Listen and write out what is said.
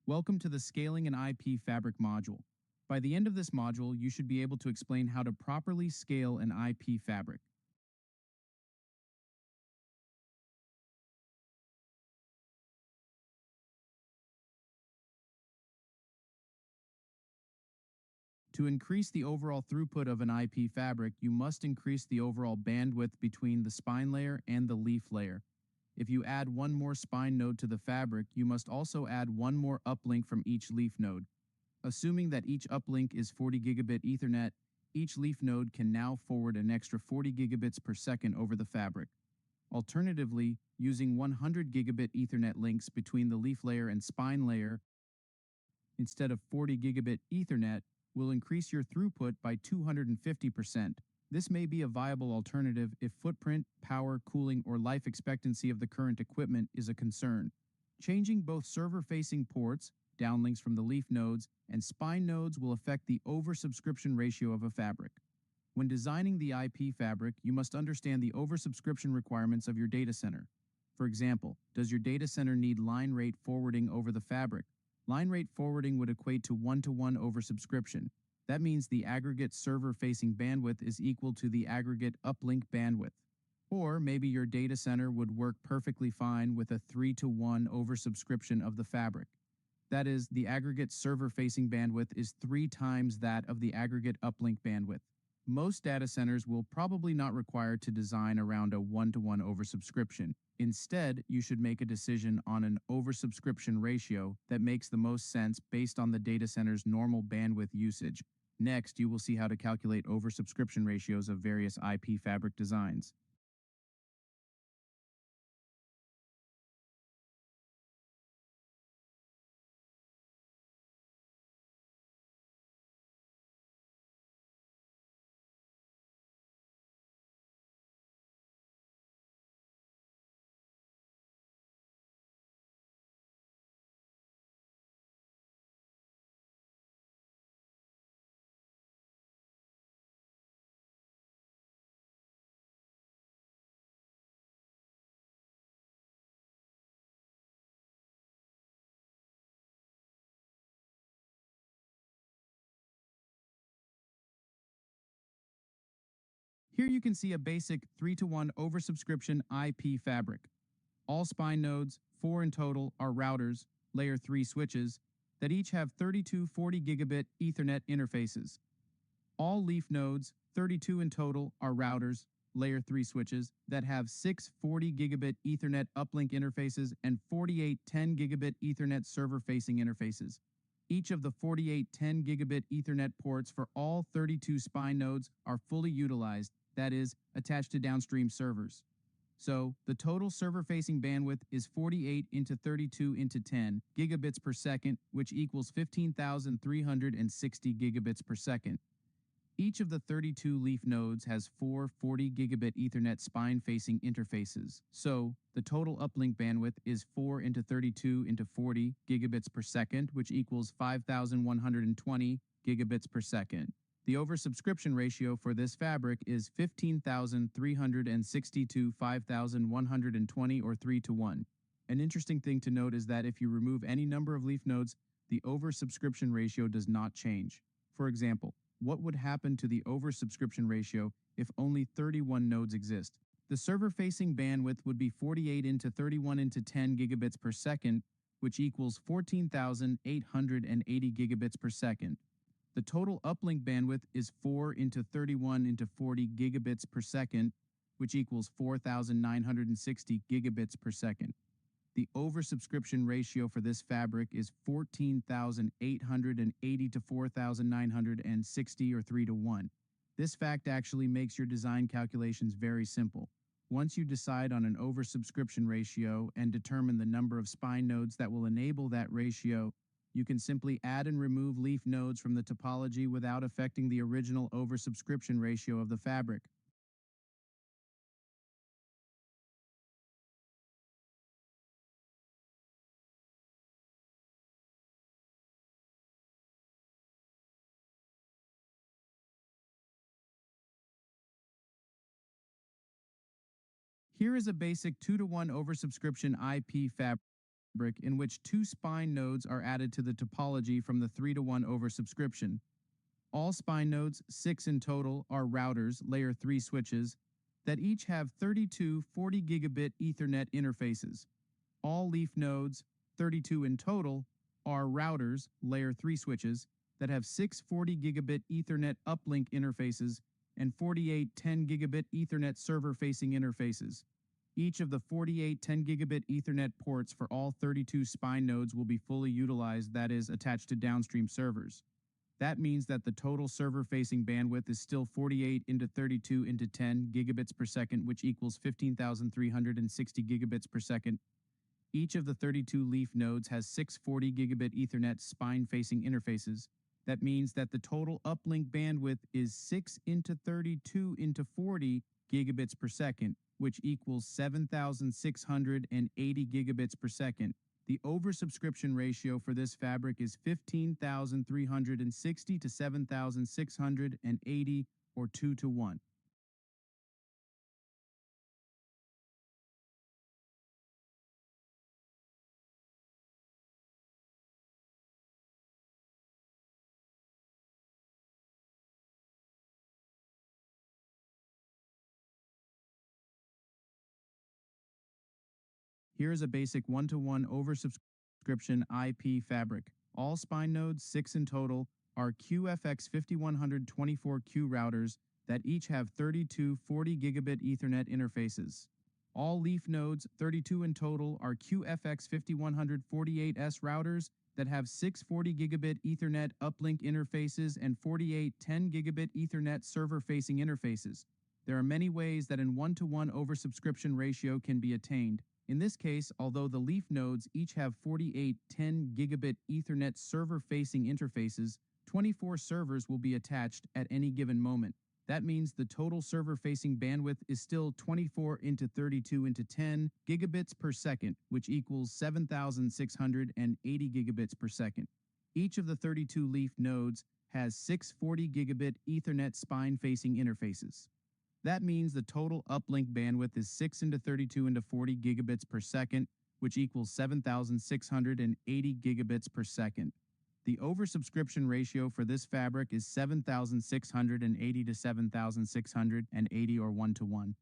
Welcome to the Scaling an IP Fabric module. By the end of this module, you should be able to explain how to properly scale an IP fabric. To increase the overall throughput of an IP fabric, you must increase the overall bandwidth between the spine layer and the leaf layer. If you add one more spine node to the fabric, you must also add one more uplink from each leaf node. Assuming that each uplink is 40 gigabit Ethernet, each leaf node can now forward an extra 40 gigabits per second over the fabric. Alternatively, using 100 gigabit Ethernet links between the leaf layer and spine layer instead of 40 gigabit Ethernet will increase your throughput by 250%. This may be a viable alternative if footprint, power, cooling, or life expectancy of the current equipment is a concern. Changing both server-facing ports, downlinks from the leaf nodes, and spine nodes will affect the oversubscription ratio of a fabric. When designing the IP fabric, you must understand the oversubscription requirements of your data center. For example, does your data center need line rate forwarding over the fabric? Line rate forwarding would equate to 1-to-1 oversubscription. That means the aggregate server-facing bandwidth is equal to the aggregate uplink bandwidth. Or maybe your data center would work perfectly fine with a 3-to-1 oversubscription of the fabric. That is, the aggregate server-facing bandwidth is 3 times that of the aggregate uplink bandwidth. Most data centers will probably not require to design around a 1-to-1 oversubscription. Instead, you should make a decision on an oversubscription ratio that makes the most sense based on the data center's normal bandwidth usage. Next, you will see how to calculate oversubscription ratios of various IP fabric designs. Here you can see a basic 3-to-1 oversubscription IP fabric. All spine nodes, 4 in total, are routers, layer 3 switches, that each have 32 40 gigabit Ethernet interfaces. All leaf nodes, 32 in total, are routers, layer 3 switches, that have 6 40 gigabit Ethernet uplink interfaces and 48 10 gigabit Ethernet server-facing interfaces. Each of the 48 10 gigabit Ethernet ports for all 32 spine nodes are fully utilized, that is, attached to downstream servers. So, the total server-facing bandwidth is 48 into 32 into 10 gigabits per second, which equals 15,360 gigabits per second. Each of the 32 leaf nodes has 4 40 gigabit Ethernet spine-facing interfaces. So, the total uplink bandwidth is 4 into 32 into 40 gigabits per second, which equals 5,120 gigabits per second. The oversubscription ratio for this fabric is 15,360 to 5,120 or 3-to-1. An interesting thing to note is that if you remove any number of leaf nodes, the oversubscription ratio does not change. For example, what would happen to the oversubscription ratio if only 31 nodes exist? The server-facing bandwidth would be 48 into 31 into 10 gigabits per second, which equals 14,880 gigabits per second. The total uplink bandwidth is 4 into 31 into 40 gigabits per second, which equals 4,960 gigabits per second. The oversubscription ratio for this fabric is 14,880 to 4,960 or 3-to-1. This fact actually makes your design calculations very simple. Once you decide on an oversubscription ratio and determine the number of spine nodes that will enable that ratio, you can simply add and remove leaf nodes from the topology without affecting the original oversubscription ratio of the fabric. Here is a basic 2-to-1 oversubscription IP fabric. in which 2 spine nodes are added to the topology from the 3-to-1 oversubscription. All spine nodes, 6 in total, are routers, layer 3 switches, that each have 32 40 gigabit Ethernet interfaces. All leaf nodes, 32 in total, are routers, layer 3 switches, that have 6 40 gigabit Ethernet uplink interfaces and 48 10 gigabit Ethernet server-facing interfaces. Each of the 48 10 gigabit Ethernet ports for all 32 spine nodes will be fully utilized, that is, attached to downstream servers. That means that the total server-facing bandwidth is still 48 into 32 into 10 gigabits per second, which equals 15,360 gigabits per second. Each of the 32 leaf nodes has 6 40 gigabit Ethernet spine-facing interfaces. That means that the total uplink bandwidth is 6 into 32 into 40 gigabits per second, which equals 7,680 gigabits per second. The oversubscription ratio for this fabric is 15,360 to 7,680, or 2-to-1. Here is a basic 1-to-1 oversubscription IP fabric. All spine nodes, 6 in total, are QFX5124Q routers that each have 32 40 gigabit Ethernet interfaces. All leaf nodes, 32 in total, are QFX5148S routers that have 6 40 gigabit Ethernet uplink interfaces and 48 10 gigabit Ethernet server-facing interfaces. There are many ways that an 1-to-1 oversubscription ratio can be attained. In this case, although the leaf nodes each have 48 10 gigabit Ethernet server-facing interfaces, 24 servers will be attached at any given moment. That means the total server-facing bandwidth is still 24 into 32 into 10 gigabits per second, which equals 7,680 gigabits per second. Each of the 32 leaf nodes has 6 40 gigabit Ethernet spine-facing interfaces. That means the total uplink bandwidth is 6 into 32 into 40 gigabits per second, which equals 7,680 gigabits per second. The oversubscription ratio for this fabric is 7,680 to 7,680, or 1-to-1.